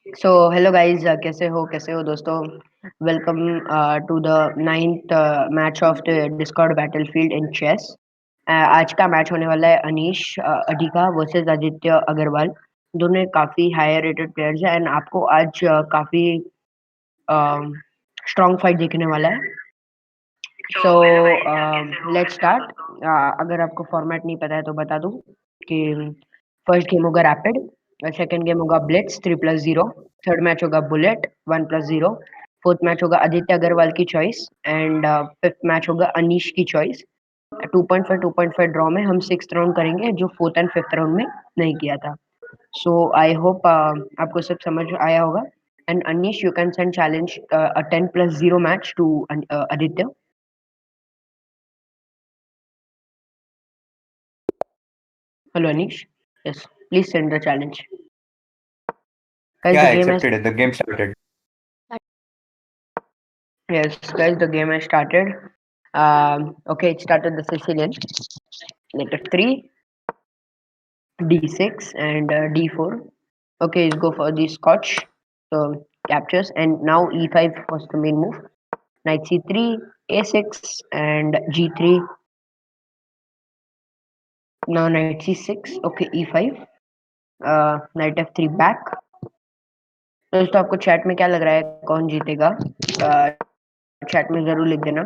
So hello guys, कैसे हो दोस्तों। Welcome to the ninth match of the discord battlefield in chess. आज का मैच होने वाला है अनीश अधिका वर्सेस आदित्य अग्रवाल। दोनों काफ़ी हाई रेटेड प्लेयर्स हैं एंड आपको आज काफ़ी स्ट्रॉन्ग फाइट देखने वाला है। So let's start. अगर आपको फॉर्मेट नहीं पता है तो बता दूं कि फर्स्ट गेम होगा रैपिड, सेकंड गेम होगा ब्लिट्स 3+0, थर्ड मैच होगा बुलेट 1+0, फोर्थ मैच होगा आदित्य अग्रवाल की चॉइस एंड फिफ्थ मैच होगा अनीश की चॉइस। 2.5 ड्रॉ में हम सिक्स राउंड करेंगे जो फोर्थ एंड फिफ्थ राउंड में नहीं किया था। सो आई होप आपको सब समझ आया होगा। And Anish, you can send challenge a 10+0 match to Aditya. Hello, Anish. Yes, please send the challenge. Guys, Yeah, the I game has accepted it. The game started. yes, guys, the game has started. Okay, it started the Sicilian. Letter three, D6, and D4. Okay, let's go for the Scotch. So captures, and now E5 was the main move. Knight C3, A6, and G3. Now Knight C6. Okay, E5. Knight F3 back. दोस्तों, आपको chat में क्या लग रहा है कौन जीतेगा? Chat में जरूर लिख देना।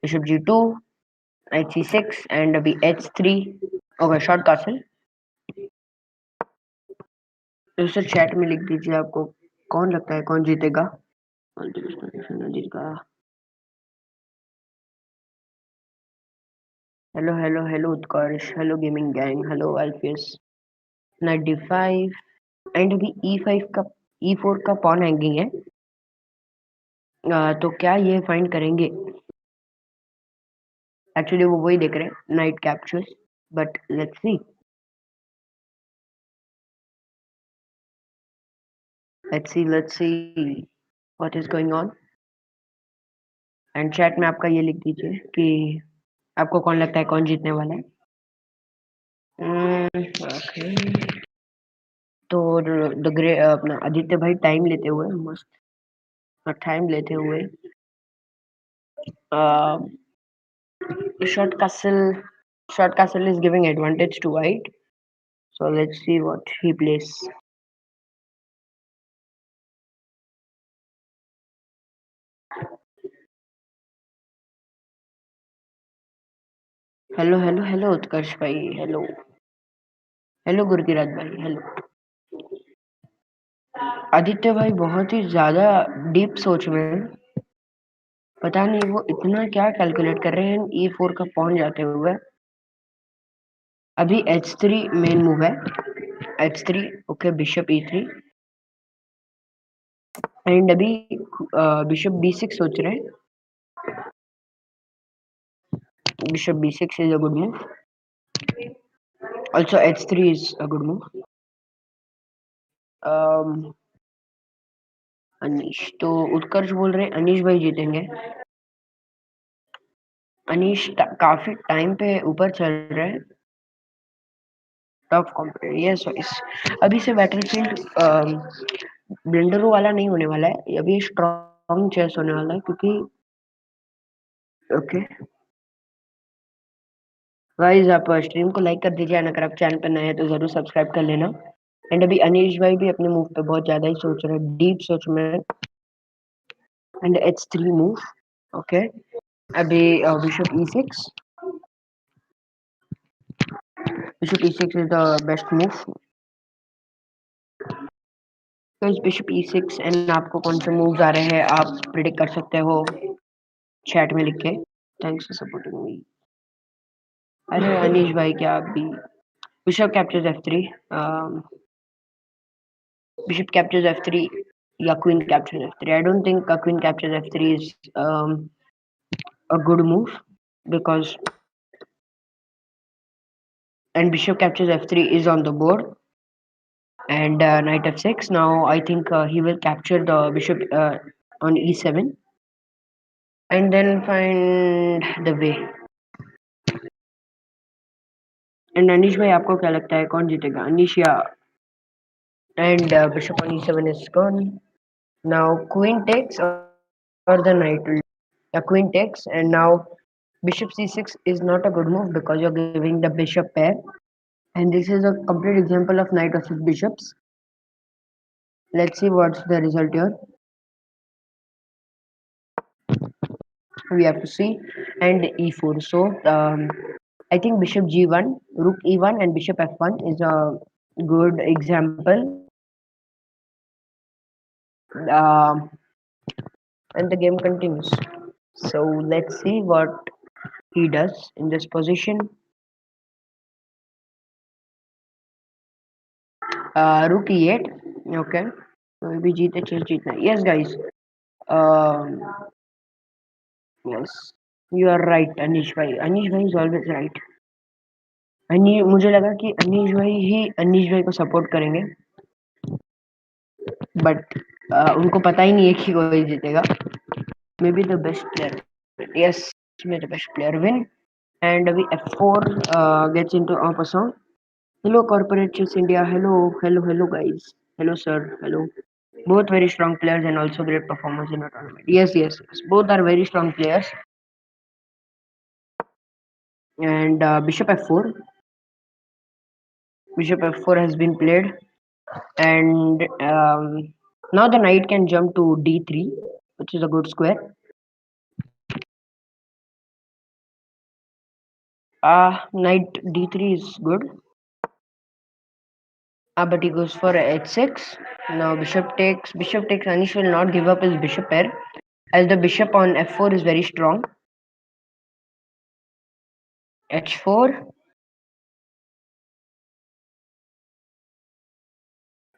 Bishop G2, Knight C6, and अभी H3. Okay, short castle. दोस्तों, चैट में लिख दीजिए आपको कौन लगता है कौन जीतेगा। Hello hello hello Utkarsh, hello gaming gang, hello Alpheus. Knight D5 and अभी E5 का E4 का पॉन हैंगिंग है। तो क्या ये फाइंड करेंगे? एक्चुअली वो वही देख रहे हैं, night captures, but let's see. Let's see what is going on. And chat में आपका ये लिख दीजिए कि आपको कौन लगता है कौन जीतने वाला है। ओके, तो द ग्रे अपना आदित्य भाई टाइम लेते हुए मस्त टाइम लेते हुए short castle short castle is giving advantage to white, so let's see what he plays. Hello hello hello Utkarsh भाई, हेलो हेलो गुरकिरात भाई, हेलो। आदित्य भाई बहुत ही ज्यादा डीप सोच में हैं। पता नहीं वो इतना क्या कैलकुलेट कर रहे हैं E4 का पहुंच जाते हुए। अभी H3 मेन मूव है। H3, okay, bishop E3 and अभी बिशप B6 सोच रहे हैं। Bishop B6 is a good move. Also H3 is a good move. Anish, तो उत्कर्ष बोल रहे हैं अनीश भाई जीतेंगे। अनीश काफी टाइम पे ऊपर चल रहे हैं। Tough competitor, yes yes. अभी से बैटलफील्ड ब्लेंडरो वाला नहीं होने वाला है, अभी स्ट्रॉन्ग चेस होने वाला है क्योंकि ओके गाइस, आप स्ट्रीम को लाइक कर दीजिए एंड अगर आप चैनल पर नए हैं तो जरूर सब्सक्राइब कर लेना। एंड अभी अनीश भाई भी अपने मूव पे बहुत ज्यादा ही सोच रहे हैं, डीप सोच में। And H3 move, okay. अभी bishop E6 is the best move. Guys, bishop E6 and आपको कौन से मूव्स आ रहे हैं आप प्रिडिक्ट कर सकते हो चैट में लिख के। Thanks for supporting me. अरे अनीश भाई, क्या आप भी bishop captures F3, bishop captures F3 या queen captures F3? I don't think queen captures F3 is a good move because and bishop captures F3 is on the board and knight F6. Now I think he will capture the bishop on E7 and then find the way. And Anish भाई, आपको क्या लगता है कौन जीतेगा, अनीश या and bishop on e7 is gone. Now queen takes or the knight will. Queen takes, and now bishop c6 is not a good move because you're giving the bishop pair, and this is a complete example of knight versus bishops. Let's see what's the result here. We have to see, and e4. So I think bishop g1, rook e1, and bishop f1 is a good example. Um, and the game continues. So let's see what he does in this position. Rook e8. Okay. So we जीते chess जीतना. Yes, guys. Um, yes. You are right, Anish bhai. Anish bhai is always right. मुझे लगा कि अनीश भाई ही अनीश भाई को support करेंगे, but उनको पता ही नहीं है कि कोई जीतेगा. May be the best player. Yes, may the best player win. And we f4 gets into our song. Hello, Corporate Chess India. Hello, hello, hello, guys. Hello, sir. Hello. Both very strong players and also great performers in a tournament. Yes, yes, yes. Both are very strong players. And bishop f4. Bishop f4 has been played. And now the knight can jump to d3, which is a good square. Knight d3 is good. But he goes for h6. Now bishop takes. Bishop takes. Anish will not give up his bishop pair, as the bishop on f4 is very strong. h4.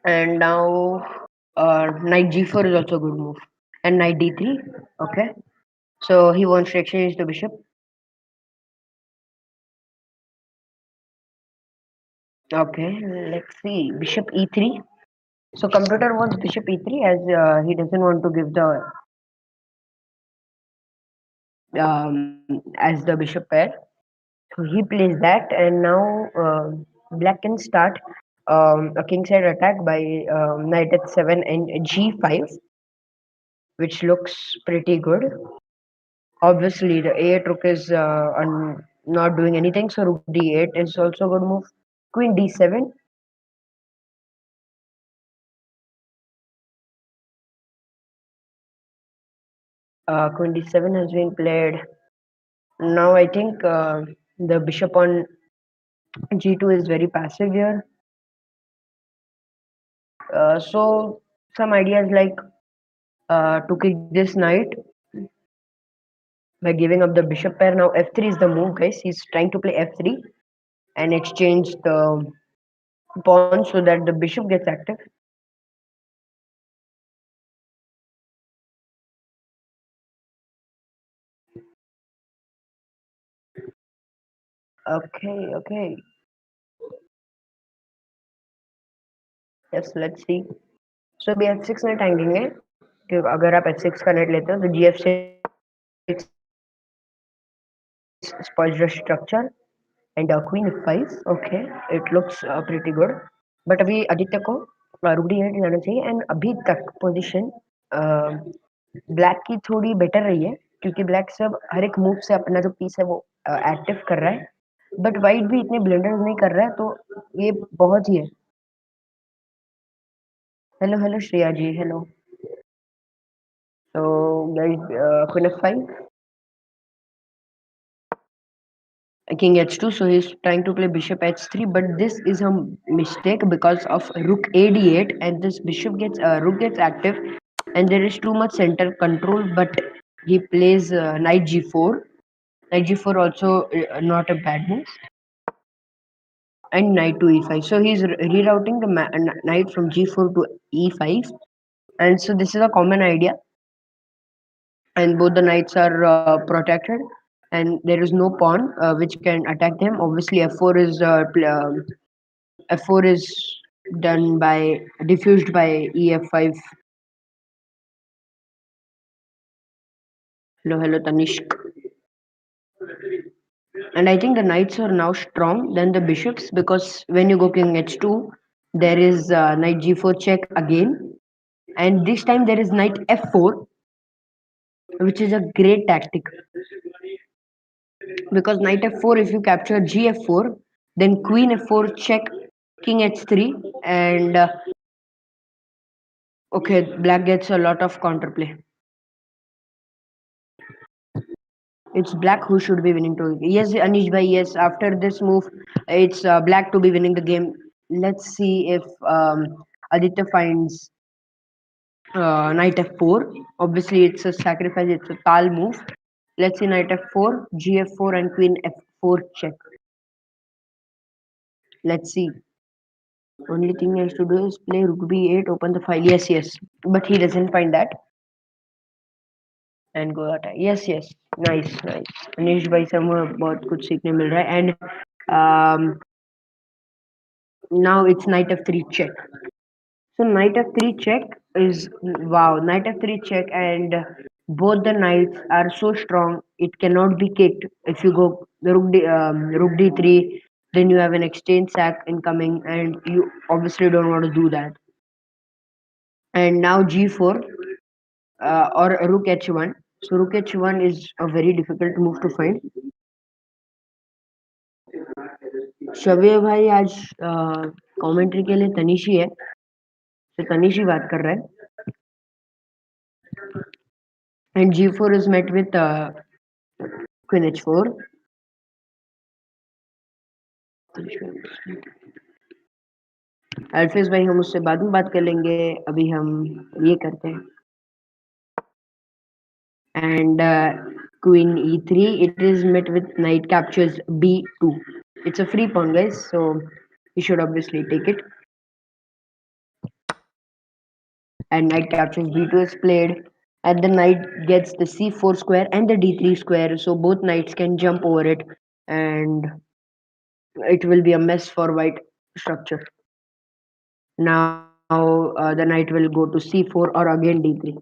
And now knight g4 is also a good move. And knight d3. Okay. So he wants to exchange the bishop. Okay, let's see. Bishop e3. So computer wants bishop e3 as he doesn't want to give the as the bishop pair. So he plays that, and now black can start a kingside attack by knight h7 and g5, which looks pretty good. Obviously, the a8 rook is not doing anything, so rook d8 is also a good move. Queen d7. Queen d7 has been played. Now I think the bishop on g2 is very passive here. So some ideas like to kick this knight by giving up the bishop pair. Now f3 is the move, guys. He's trying to play f3 and exchange the pawn so that the bishop gets active. Okay, okay. Yes, let's see. So अभी f6 net आएंगे कि अगर आप f6 का net लेते हो तो g6 spoils the structure and queen f5. Okay, it looks pretty good. But अभी आदित्य को rook d8 जाना चाहिए and अभी तक पोजीशन ब्लैक की थोड़ी बेटर रही है क्योंकि ब्लैक सब हर एक मूव से अपना जो पीस है वो एक्टिव कर रहा है, बट वाइट भी इतने ब्लंडर्स नहीं कर रहा है, तो ये बहुत ही है. Hello hello Shreya ji, hello. So guys, queen f5, king h2. So he's trying to play bishop h3, but this is a mistake because of rook a d8, and this bishop gets rook gets active, and there is too much center control. But he plays knight g4. Knight g4 also not a bad move, and knight to e5. So he's rerouting the knight from g4 to e5, and so this is a common idea. And both the knights are protected, and there is no pawn which can attack them. Obviously, f4 is done by diffused by ef5. Hello, hello, Tanishk. And I think the knights are now strong than the bishops because when you go king h2, There is knight g4 check again, and this time there is knight f4, which is a great tactic because knight f4, if you capture g f4, then queen f4 check, king h3, and okay, black gets a lot of counterplay. It's black who should be winning to. Yes, Anish bhai. Yes, after this move, it's black to be winning the game. Let's see if Aditya finds knight f4. Obviously, it's a sacrifice. It's a tal move. Let's see knight f4, g f4, and queen f4 check. Let's see. Only thing he has to do is play rook b8, open the file. Yes, yes. But he doesn't find that and go attack. Yes, yes. Nice, nice. Anish bhai से हमें बहुत कुछ सीखने मिल रहा है. And now it's knight f3 check. So knight f3 check is wow. Knight f3 check, and both the knights are so strong. It cannot be kicked. If you go rook d3, then you have an exchange sack incoming, and you obviously don't want to do that. And now g4 or rook h1. So rook h1 is a very difficult move to find. Shabe भाई आज commentary के लिए तनिशी है, तो तनिशी बात कर रहा है. And g4 is met with queen h4. अल्फेज भाई हम उससे बाद में बात कर लेंगे, अभी हम ये करते हैं. And queen e3, it is met with knight captures b2. It's a free pawn, guys, so you should obviously take it. And knight captures b2 is played, and the knight gets the c4 square and the d3 square, so both knights can jump over it, and it will be a mess for white structure. Now the knight will go to c4 or again d3.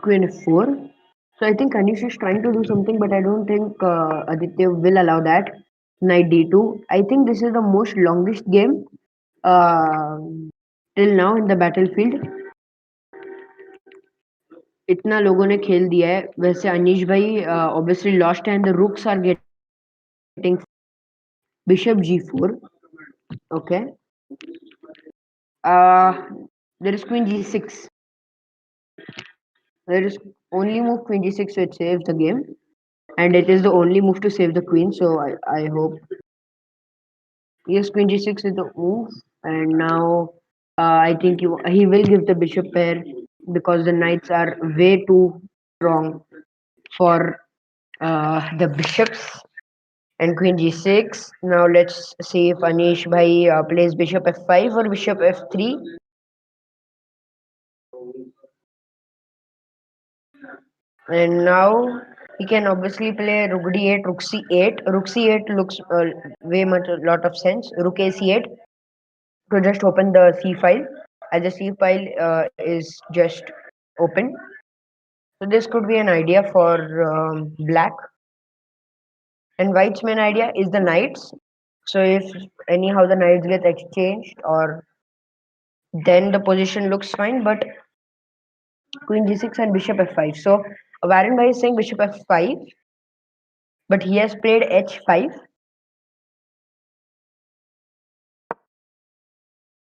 Queen f4. So I think Anish is trying to do something, but I don't think Aditya will allow that. Knight d2. I think this is the most longest game uh, till now in the battlefield. इतना लोगों ने खेल दिया है. वैसे अनीश भाई obviously lost and the rooks are getting bishop g4. Okay. Uh, there is queen g6. There is only move queen g6 which saves the game, and it is the only move to save the queen. So I hope. Yes, queen g6 is the move, and now I think he will give the bishop pair because the knights are way too strong for the bishops. And queen g6. Now let's see if Anish bhai plays bishop f5 or bishop f3. And now he can obviously play rook d8, rook c8. Rook c8 looks way much a lot of sense. Rook a c8 to just open the c file, as the c file is just open. So this could be an idea for black. And white's main idea is the knights. So if anyhow the knights get exchanged, or then the position looks fine. But queen g6 and bishop f5. So Warren Bhai is saying bishop f5, but he has played h5.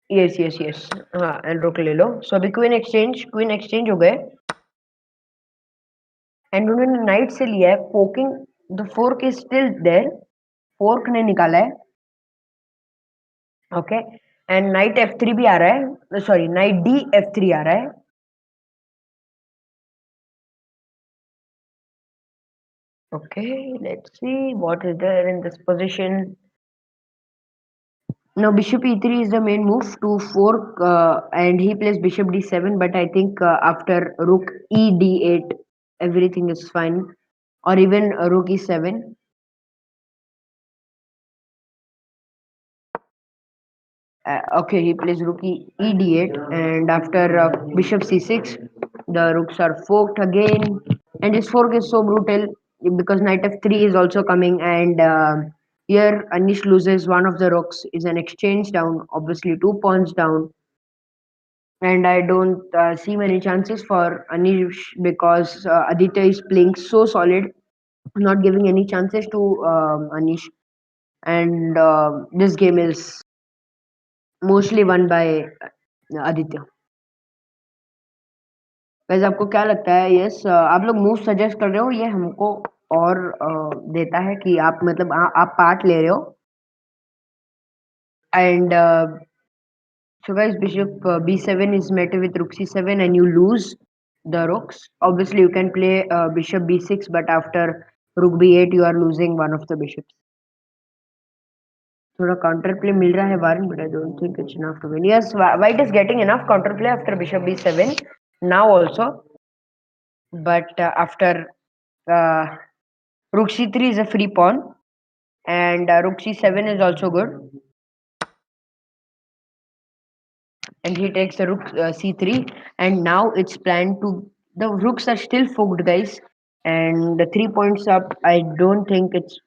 Yes, yes, yes. हाँ, and rook ले लो. So अभी queen exchange हो गए. And उन्होंने knight से लिया है. Poking, the fork is still there. Fork ने निकाला है. Okay. And knight f3 भी आ रहा है. Sorry, knight d f3 आ रहा है. Okay, let's see what is there in this position. Now bishop e3 is the main move to fork, and he plays bishop d7. But I think after rook e d8, everything is fine, or even rook e7. Okay, he plays rook e8, and after bishop c6, the rooks are forked again, and his fork is so brutal because knight f3 is also coming, and here Anish loses one of the rooks. Is an exchange down, obviously 2 pawns down, and I don't see many chances for Anish because Aditya is playing so solid, not giving any chances to Anish, and this game is mostly won by Aditya. वैसे आपको क्या लगता है yes आप लोग move suggest कर रहे हो ये हमको और देता है कि आप मतलब आप पार्ट ले रहे हो and so guys bishop b7 is met with rook c7 and you lose the rooks obviously you can play bishop b6 but after rook b8 you are losing one of the bishops थोड़ा counter play मिल रहा है वारन but I don't think it's enough to win yes white is getting enough counter play after bishop b7 now also but after uh, rook c3 is a free pawn, and rook c7 is also good. And he takes the rook c3, and now it's planned to. The rooks are still forked, guys, and the 3 points up. I don't think it's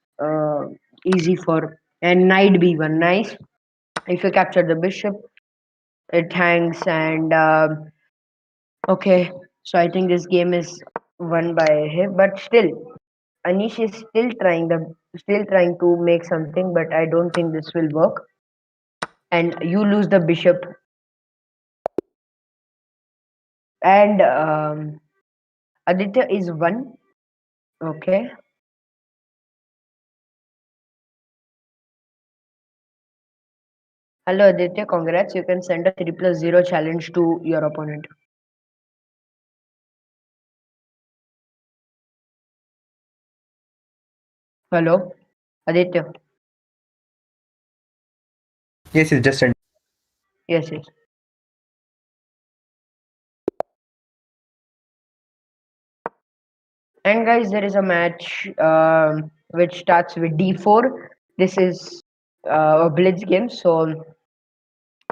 easy for. And knight b1, nice. If you capture the bishop, it hangs, and okay. So I think this game is won by him, but still, Anish is still trying to make something, but I don't think this will work. And you lose the bishop. And Aditya is one. Okay. Hello Aditya, congrats. You can send a 3+0 challenge to your opponent. Hello, Aditya. Yes, it's just sent. Yes, yes. And guys, there is a match which starts with d4. This is a blitz game. So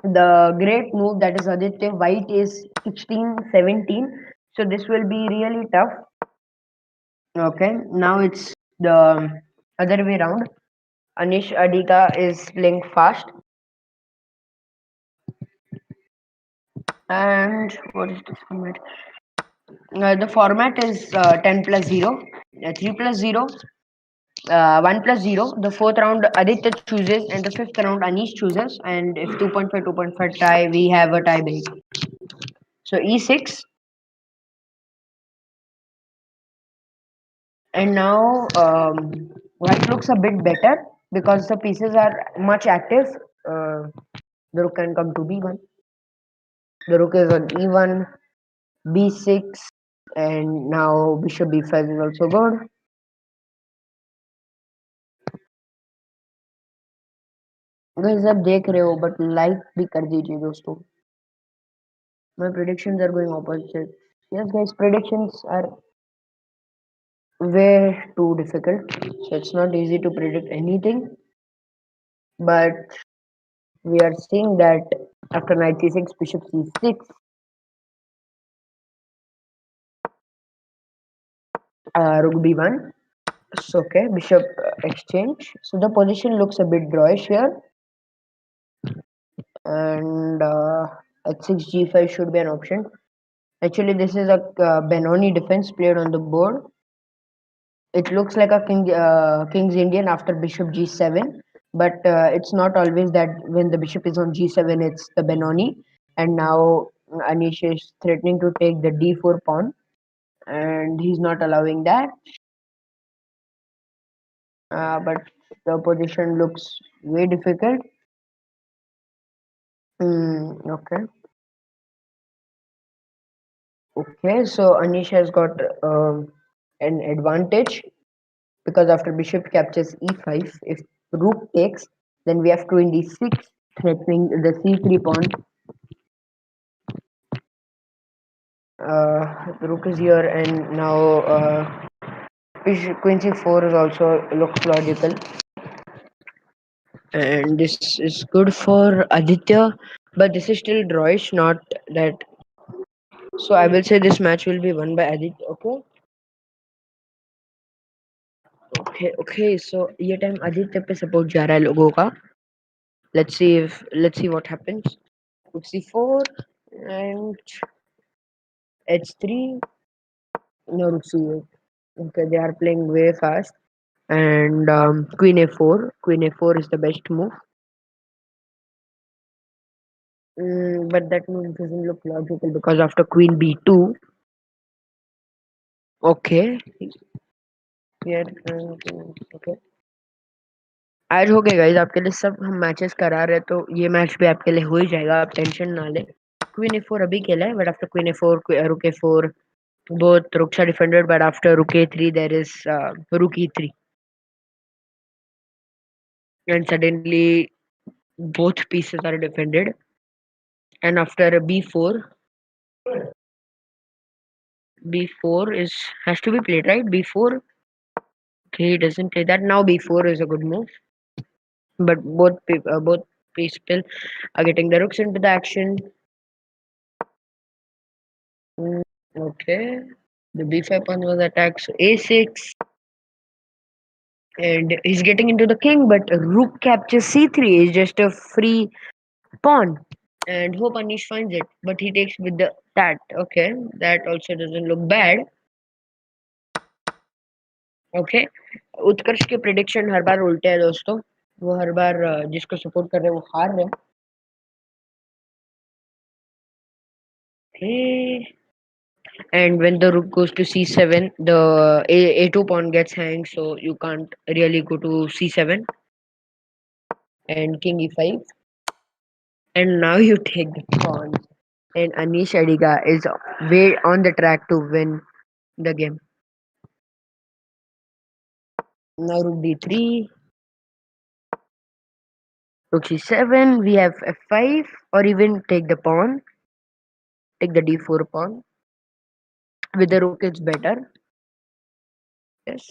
the great move that is Aditya White is 16-17. So this will be really tough. Okay, now it's the other way around. Anish Adika is playing fast. And what is this format? The format is 10 plus 0, 3 plus 0, 1 plus 0. The fourth round Aditya chooses, and the fifth round Anish chooses. And if 2.5, 2.5 tie, we have a tie break. So e6. And now white looks a bit better because the pieces are much active. Uh, the rook can come to b1. The rook is on e1, b6, and now bishop b5 is also good. Guys आप देख रहे हो but like भी कर दीजिए दोस्तों. My predictions are going opposite. Yes guys, predictions are way too difficult. So it's not easy to predict anything. But we are seeing that after knight c6, bishop c6, rook b1. So okay, bishop exchange. So the position looks a bit drawish here, and h6 g5 should be an option. Actually, this is a Benoni defense played on the board. It looks like a king's Indian after bishop g7, but it's not always that when the bishop is on g7, it's the Benoni. And now Anish is threatening to take the d4 pawn, and he's not allowing that. But the position looks way difficult. Okay. Okay, so Anish has got an advantage because after bishop captures e5, if rook takes, then we have queen d6, threatening the c3 pawn. The rook is here, and now queen c4 is also looks logical. and this is good for Aditya, but this is still drawish, not that. So I will say this match will be won by Aditya. Okay, okay. So ये time Aditya पे support जा रहा है लोगों का. Let's see what happens. Rook c4 and h3. No, rook c8. Okay, they are playing way fast. And queen a4. Queen a4 is the best move. But that move doesn't look logical because after queen b2. Okay. Here, okay. आज हो गया guys आपके लिए सब हम matches करा रहे तो ये मैच भी आपके लिए हो ही जाएगा आप टेंशन ना ले क्वीन ए4 अभी खेला है but after queen A4 rook a4 both rooks are defended but after rook a3 there is rook e3 and suddenly both pieces are defended and after b4 is has to be played right b4 okay he doesn't play that now b4 is a good move but both people are getting the rooks into the action. Mm, okay, the b5 pawn was attacked, so a6, and he's getting into the king, but rook captures c3 is just a free pawn, and hope Anish finds it, but he takes with the that. Okay, that also doesn't look bad. Okay, उत्कर्ष के prediction हर बार उल्टे है दोस्तों वो हर बार जिसको support कर रहे हैं वो हार रहे हैं okay. And when the rook goes to c7 the a2 pawn gets hanged so you can't really go to c7 and king e5 and now you take the pawn and Anish Adiga is way on the track to win the game. Now rook d3, rook c7, we have f5 or even take the pawn, take the d4 pawn. With the rook it's better. Yes.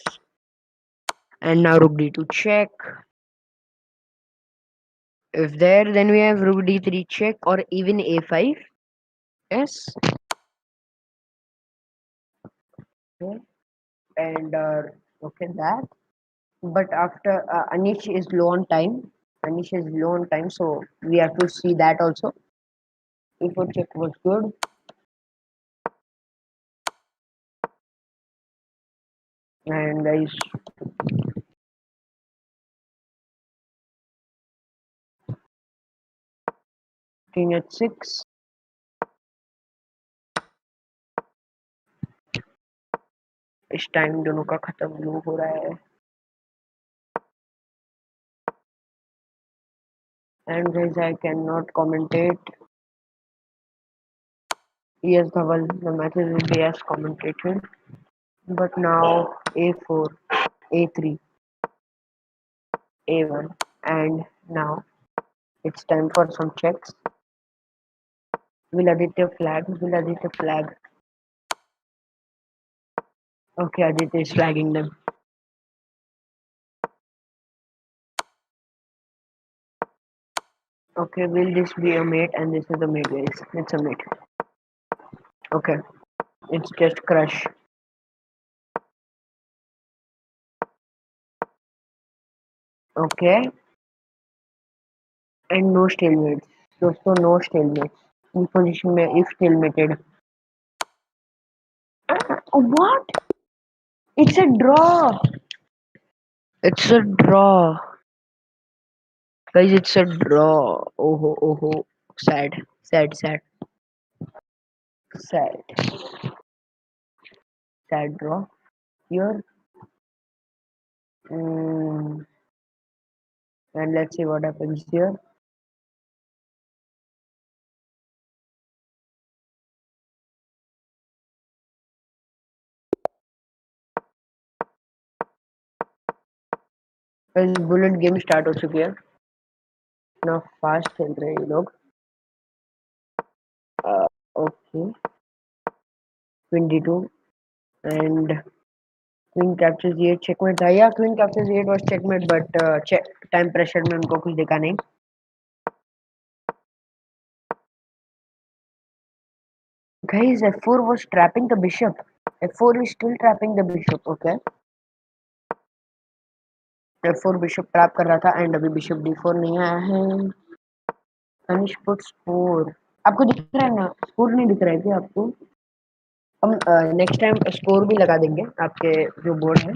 And now rook d2 check. If there then we have rook d3 check or even a5. Yes. Okay. And okay that. But after Anish is low on time. Anish is low on time, so we have to see that also. E4 check was good. And guys, king h6. इस time दोनों का खत्म हो रहा है and guys I cannot commentate. Yes Dhaval, the matches will be as commentated but now a4 a3 a1 and now it's time for some checks. Will Aditya flag. Okay, Aditya is flagging them. Okay, will this be a mate? And this is a mate guys, it's a mate. Okay, it's just crush. Okay, and no stalemates दोस्तों, no stalemates. इस position में if stalemated. What? It's a draw. It's a draw. Guys, it's a draw. Oh. Sad. Sad. Sad draw. Here. Mm, and let's see what happens here. Guys, bullet game start हो चुकी है इतना fast खेल रहे हैं ये लोग okay queen d2 and queen captures e8 checkmate था या queen captures e8 was checkmate but time pressure में उनको कुछ दिखा नहीं. Guys, f4 was trapping the bishop. f4 is still trapping the bishop. Okay. f4 bishop trap कर रहा था एंड अभी बिशप d4 नहीं आया है. अनिश पुट स्कोर. आपको दिख रहा है ना? स्कोर नहीं दिख रहा है क्या आपको? हम नेक्स्ट टाइम स्कोर भी लगा देंगे आपके जो बोर्ड है.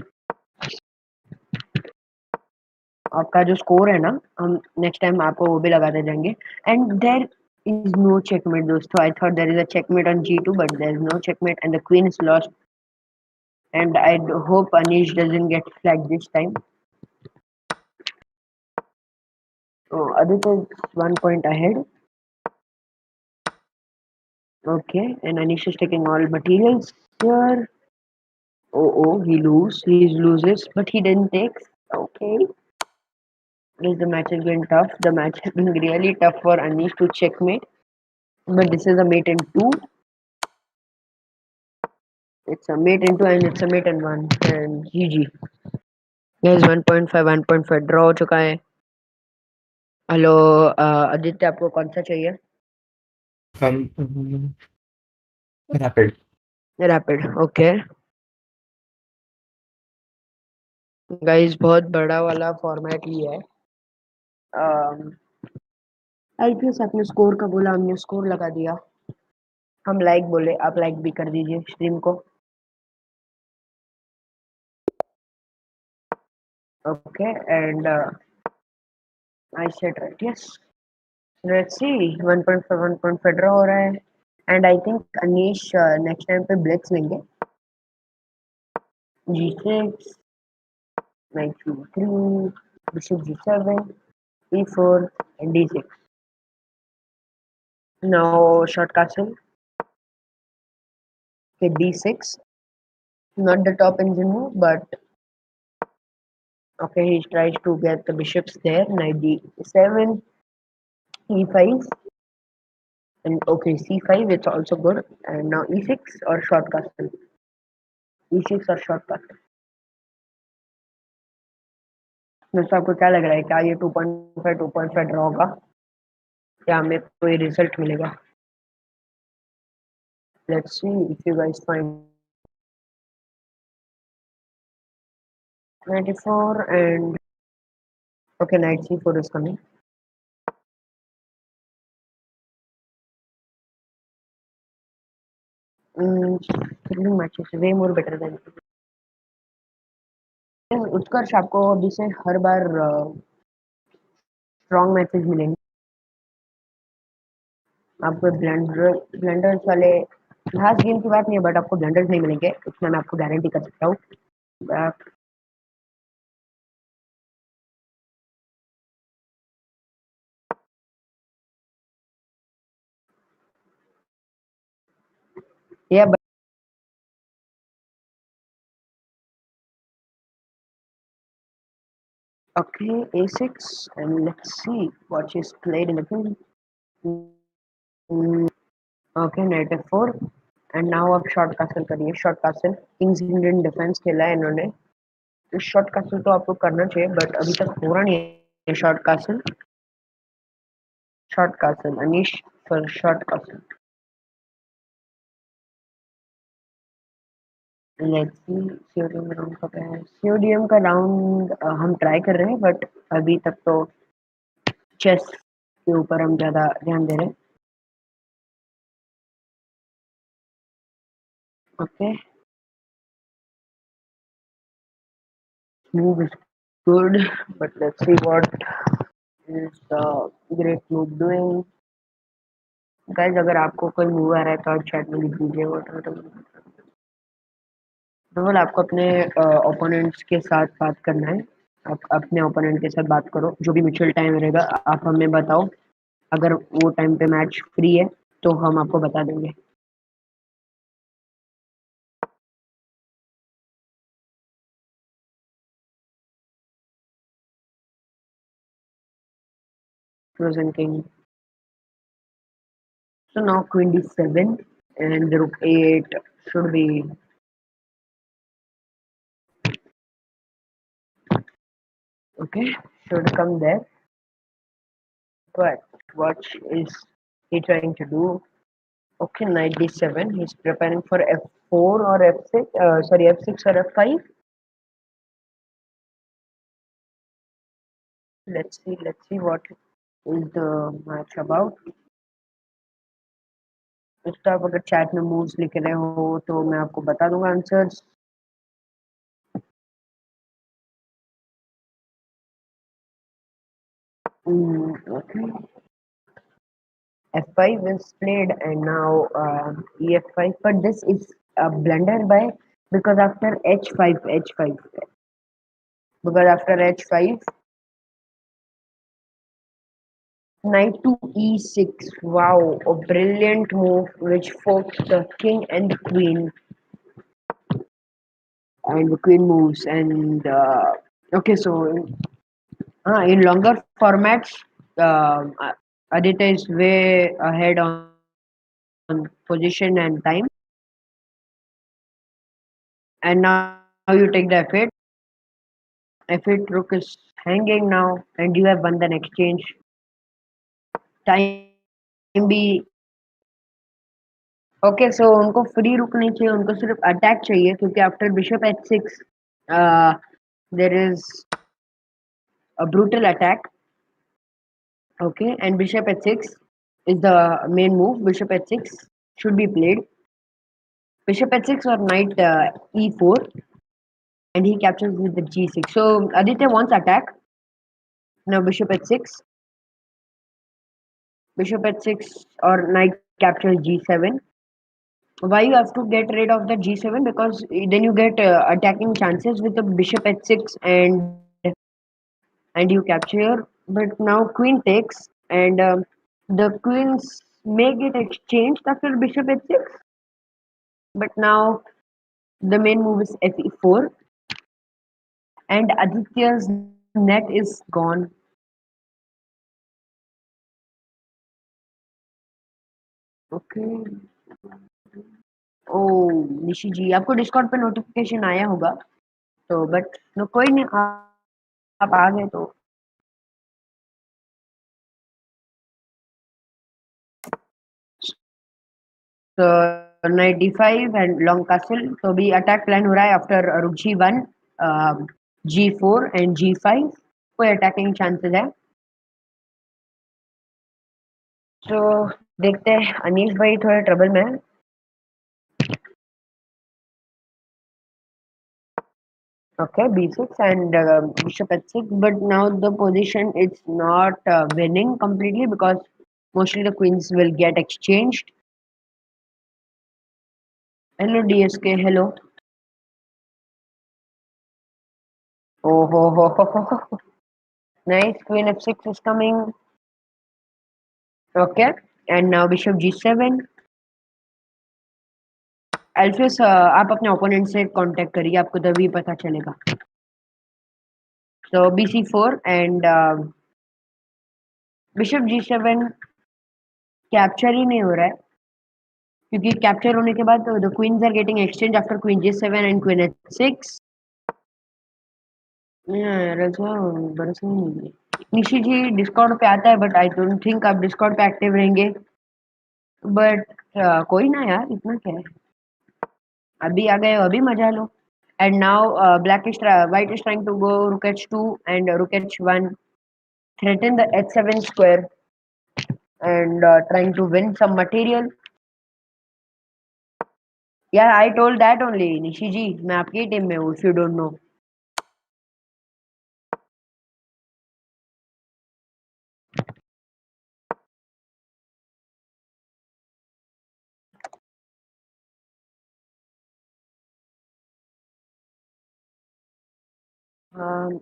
आपका जो स्कोर है ना, हम नेक्स्ट टाइम आपको वो भी लगाते जाएंगे. And there is no checkmate दोस्तों. I thought there is a checkmate on g2 but there is no checkmate and the queen is lost. And I hope Anish doesn't get flag this time. Aditya is 1 point ahead. Okay, and Anish is taking all materials here. Oh, he loses, but he didn't take. Okay, the match is going tough. The match has been really tough for Anish to checkmate. But this is a mate in two. It's a mate in two and it's a mate in one. And GG. Guys, 1.5, 1.5 draw हो चुका है. Hello Aditya, आपको कौन सा चाहिए? Rapid. Rapid. Okay guys, बहुत बड़ा वाला फॉर्मेट ही है. आई गेस आपने स्कोर का बोला, हमने स्कोर लगा दिया. हम लाइक बोले, आप लाइक भी कर दीजिए स्ट्रीम को. Okay and I said right. Yes, let's see. 1.5 1.5 draw हो रहा है and I think Anish next time पे ब्लिट्स लेंगे. g6, knight c3, bishop g7, e4 and d6. Now short castle. Okay, d6. Not the top engine move, but okay, he tries to get the bishops there. Knight d7, e5, and okay, c5. It's also good. And now e6 or short castle. e6 or short castle. दोस्तों, आपको क्या लग रहा है? क्या ये 2.5 draw होगा या हमें कोई रिजल्ट मिलेगा? Let's see if you guys find 94 and okay, knight c4 is coming. Thrilling matches, way more better than उत्कर्ष. आपको अभी से हर बार स्ट्रॉन्ग मैचेस मिलेंगे. आपको ब्लंडर्स वाले लास्ट गेम की बात नहीं है, बट आपको ब्लंडर्स नहीं मिलेंगे, इसमें मैं आपको गारंटी कर सकता हूँ. Yeah, but okay, a6 and let's see what she's played in the game. Okay, knight f4 and now आप शॉर्ट कासल करिए. Short castle Kings Indian defence खेला है इन्होंने. तो शॉर्ट कासल तो आपको करना चाहिए, बट अभी तक हो रहा नहीं है short castle. Short castle Anish for short castle. Let's see CODM round कब है. सीओडीएम का राउंड हम ट्राई कर रहे हैं, बट अभी तक तो चेस के ऊपर हम ज़्यादा ध्यान दे रहे हैं. Okay, move is good, but let's see what is the great move doing. Guys, अगर आपको कोई मूव आ रहा है तो आप चैट में लिख दीजिए. केवल आपको अपने ओपोनेंट्स के साथ बात करना है. आप अपने ओपोनेंट के साथ बात करो. जो भी म्यूचुअल टाइम रहेगा आप हमें बताओ. अगर वो टाइम पे मैच फ्री है तो हम आपको बता देंगे. Frozen King. So now Queen d7 and the Rook a8 should be. Okay, should come there. But what is he trying to do? Okay, knight d7. He's preparing for f4 or f6. Sorry, f6 or f5. Let's see what is the match about. दोस्तों आप अगर chat में moves लिख रहे हो तो मैं आपको बता दूंगा answers. Okay. F5 is played and now E5, but this is a blunder by because after H5, because after H5, knight to E6. Wow, a brilliant move which forced the king and the queen moves. And okay, so in longer formats, Aditya is way ahead on position and time. And now you take the F8 rook is hanging now, and you have won the exchange. Time be okay, so उनको free रुक नहीं चाहिए, उनको सिर्फ attack चाहिए क्योंकि after bishop h6 there is a brutal attack. Okay, and bishop h6 is the main move. Bishop h6 should be played. Bishop h6 or knight e4, and he captures with the g6. So Aditya wants attack. Now bishop h6, bishop h6 or knight captures g7. Why you have to get rid of the g7? Because then you get attacking chances with the bishop h6 and you capture. But now queen takes and the queens may get exchanged after bishop h6. But now the main move is fe4 and Aditya's net is gone. Okay. Oh, Nishi ji आपको Discord पे notification आया होगा तो but no कोई नहीं आप आ गए तो so knight d5 and long castle तो भी अटैक प्लान हो रहा है after rook g1 g4 and g5 कोई अटैकिंग चांसेस है तो देखते हैं अनीश भाई थोड़े ट्रबल में है okay b6 and bishop h6 but now the position it's not winning completely because mostly the queens will get exchanged. Hello dsk, hello. Oh ho. Nice, queen f6 is coming. Okay, and now bishop g7. अल्फियस आप अपने opponent से contact करिए आपको तभी पता चलेगा. So bc4 and bishop g7 capture ही नहीं हो रहा है क्योंकि कैप्चर होने के बाद the queens are getting exchange after queen g7 and queen h6. रजा बरस नहीं है. निशी जी डिस्कॉर्ड पे आता है बट आई डोंट थिंक आप डिस्कॉर्ड पे एक्टिव रहेंगे बट कोई ना यार इतना क्या है अभी आ गए अभी मजा लो. And now white is trying to go rook h2 and rook h1 threaten the h7 square and trying to win some material. Yeah, I told that only Nishi जी मैं आपकी टीम में हूँ if you don't know.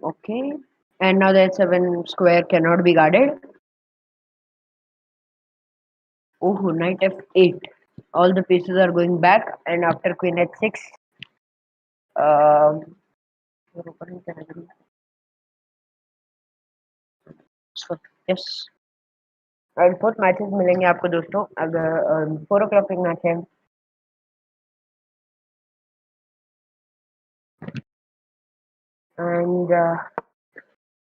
Okay, and now the h7 square cannot be guarded. Oh, knight f8. All the pieces are going back, and after queen h6, um, yes. और fourth matches मिलेंगे आपको दोस्तों अगर 4 o'clock एक match है and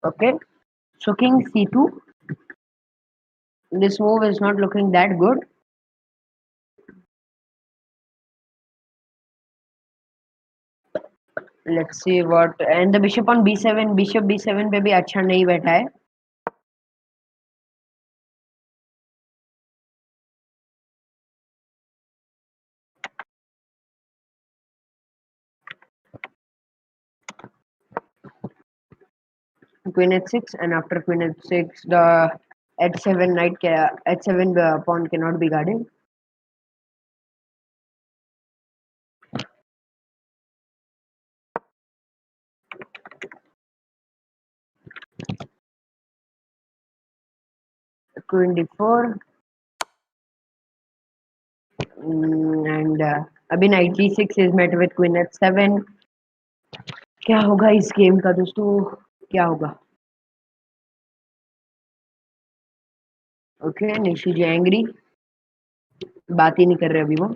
Okay, so king c2. This move is not looking that good. Let's see what, and the bishop on b7. Bishop b7 पे भी अच्छा नहीं बैठा है. Queen h6, and after queen h6 the h7 h7 pawn cannot be guarded. Queen d4, and अभी knight g6 is met with queen h7. क्या होगा इस गेम का दोस्तों, क्या होगा? ओके, निशी जी एंग्री, बात ही नहीं कर रहे अभी वो.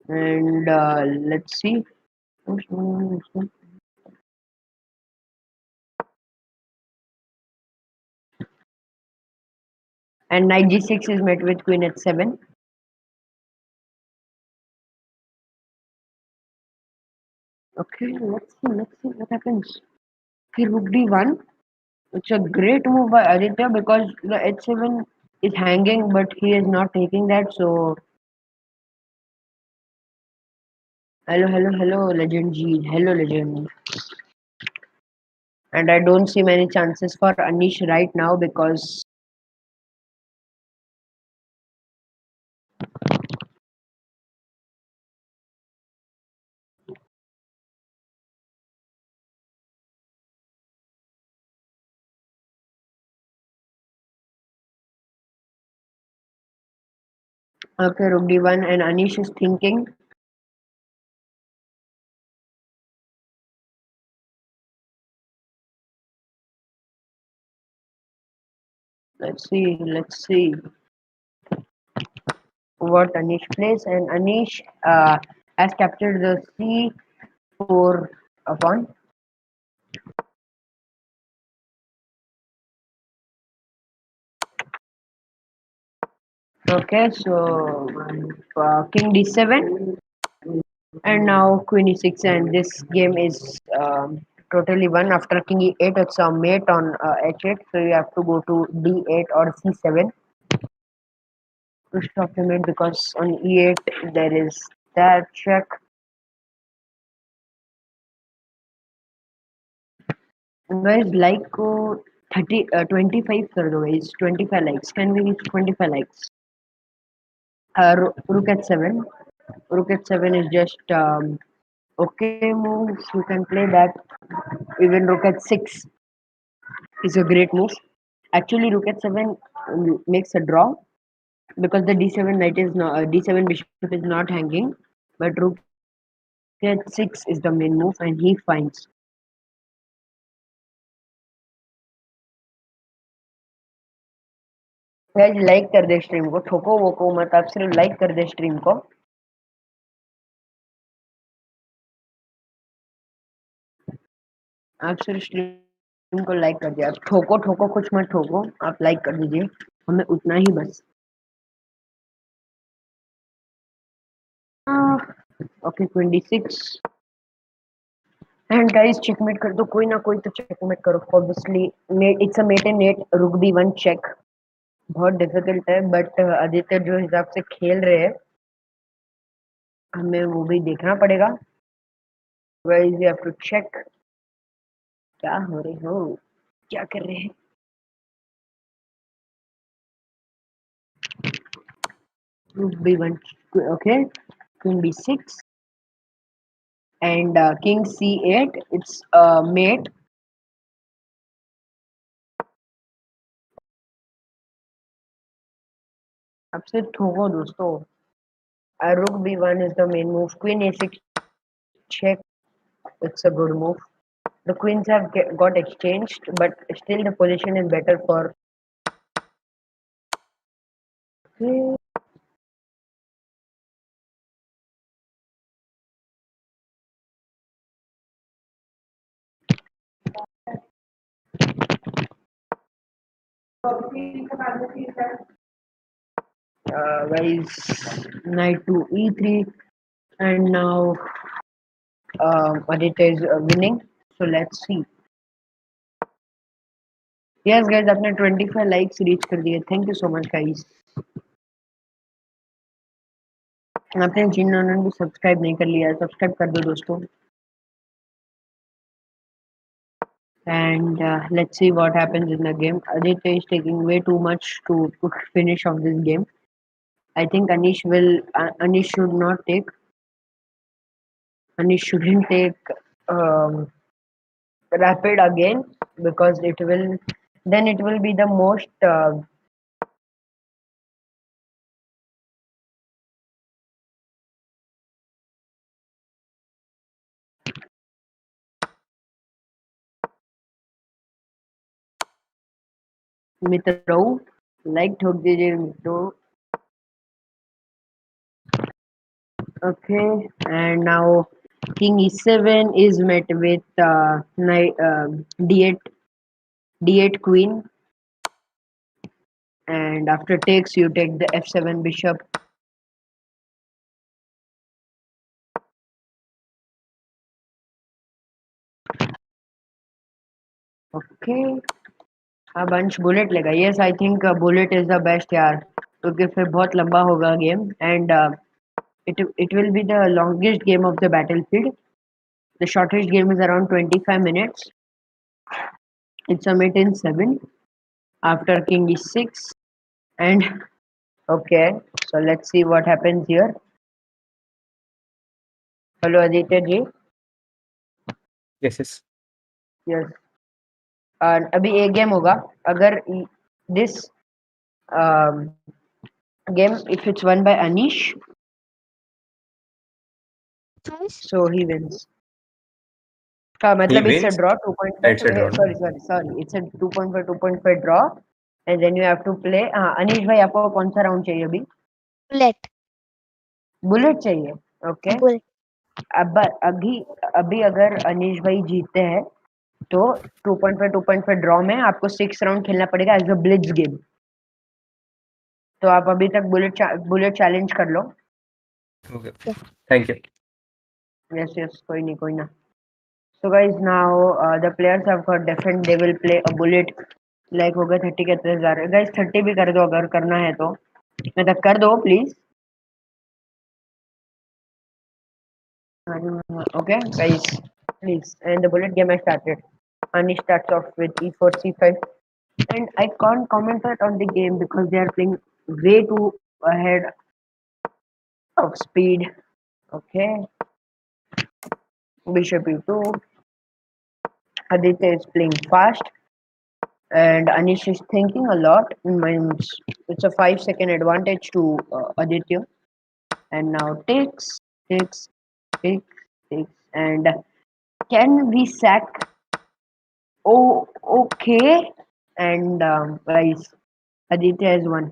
And let's see. And knight g6 is met with queen h7. Okay, let's see what happens. Okay, rook d1. It's a great move by Aditya because the h7 is hanging, but he is not taking that. So, hello, legend G. Hello, legend. And I don't see many chances for Aneesh right now because okay, rook d1, and Anish is thinking. Let's see what Anish plays, and Anish has captured the c4 pawn. Okay, so king d7, and now queen e6, and this game is totally won. After king e8, it's a mate on h8, so you have to go to d8 or c7 to stop the mate because on e8 there is that check. Guys, like को 25 कर दो guys. 25 likes. Can we reach 25 likes? Rook at 7. Rook at 7 is just okay move. You can play that. Even rook at 6 is a great move. Actually, rook at 7 makes a draw because the d7 knight is not d7 bishop is not hanging. But rook at 6 is the main move, and he finds. Guys, like कर दे stream को, ठोको वोको मत, आप सिर्फ like कर दे stream को. आप सिर्फ stream को लाइक कर दिया. आप ठोको ठोको कुछ मत ठोको, आप लाइक कर दीजिए, हमें उतना ही बस. ओके, 26 एंड गाइस चेकमेट कर दो, कोई ना कोई तो चेकमेट करो. Obviously mate, it's a mate and net. रुक दी वन चेक. बहुत डिफिकल्ट है, बट आदित्य जो हिसाब से खेल रहे हैं हमें वो भी देखना पड़ेगा. Guys you have to check. क्या हो रहे हो, क्या कर रहे हैं? Rook b1. Okay, queen b6 and king c8. It's mate. अब से ठोको दोस्तों. Rook b1 is the main move. Queen a6 check. It's a good move. The queens have got exchanged, but still the position is better for. Guys, knight to e3, and now Aditya is winning. So let's see. Yes, guys, आपने 25 likes reach कर दिए. Thank you so much, guys. आपने जिन्होंने भी subscribe नहीं कर लिया है, सब्सक्राइब कर दो दोस्तों. And let's see what happens in the game. Aditya is taking way too much to finish off this game. I think Anish should not take. Anish shouldn't take rapid again, because it will be the most मित्रों like ठोक दीजिए मित्रों. Okay, and now king e7 is met with knight d8 queen, and after takes you take the f7 bishop. Okay, अब अंश bullet लेगा. Yes, I think bullet is the best यार, क्योंकि फिर बहुत लंबा होगा game, and it will be the longest game of the battlefield. The shortest game is around 25 minutes. It's a mate in 7 after king e6, and okay, so let's see what happens here. Hello Aditya ji. Yes, yes. Yes. अभी एक game होगा. अगर this game, if it's won by Aneesh, so he wins. मतलब it's a wins? draw 2.5. It's a draw. Sorry, it's a 2.5 draw, and then you have to play. Anish भाई आपको कौन सा round चाहिए अभी? बुलेट. बुलेट चाहिए. ओके, अब अभी अगर अनीश भाई जीतते हैं तो 2.5 ड्रॉ में आपको 6 राउंड खेलना पड़ेगा एज अ ब्लिट्ज गेम. तो आप अभी तक बुलेट चैलेंज कर लो. Okay. Thank you. Yes, कोई ना. So guys, now the players have got different. They will play a bullet. Like हो गए 30 के 30,000. Guys 30 भी कर दो अगर करना है तो. मतलब कर दो please. Okay, guys, please. And the bullet game has started. Anish starts off with e4 c5, and I can't comment on the game because they are playing way too ahead of speed. Okay, bishop e2. Aditya is playing fast, and Anish is thinking a lot. Means it's a 5-second advantage to Aditya. And now takes, and can we sack? Oh, okay. And guys, Aditya has won.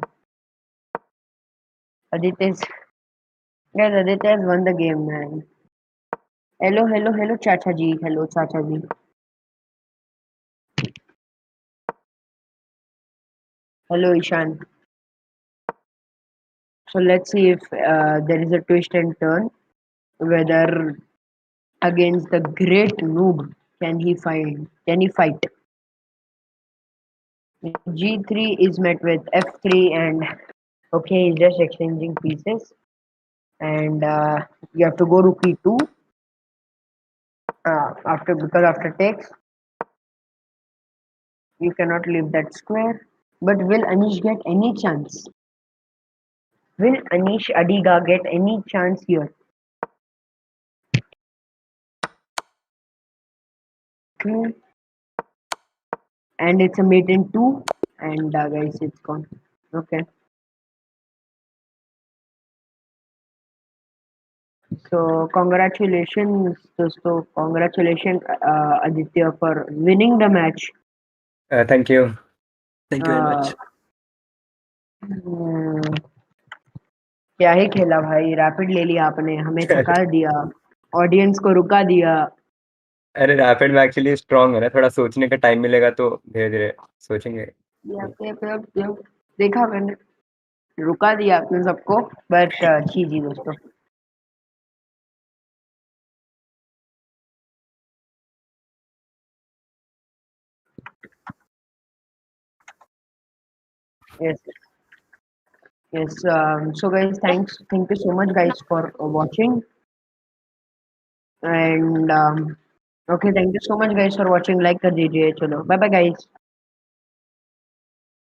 Aditya has won the game, man. Hello, Chacha ji. Hello, Chacha ji. Hello, Ishan. So let's see if there is a twist and turn. Whether against the great noob can he fight? G3 is met with F3, and okay, he's just exchanging pieces. And you have to go rook e2 after takes. You cannot leave that square. But will Anish get any chance? Will Anish Adiga get any chance here? Okay. And it's a mate in 2. And guys, it's gone. Okay. So congratulations, dosto. Congratulations, Aditya, for winning the match. Thank you. Thank you very much. क्या ही खेला भाई. Rapid ले लिया आपने, हमें थका दिया, audience को रुका दिया. अरे रैपिड में एक्चुअली स्ट्रांग है ना, थोड़ा सोचने का टाइम मिलेगा तो धीरे धीरे सोचेंगे. यप, देखा मैंने, रुका दिया आपने सबको, बट अच्छी जी दोस्तों। Yes, yes. So guys, thank you so much, guys, for watching. And okay, thank you so much, guys, for watching. Like कर दीजिए, चलो, bye bye, guys.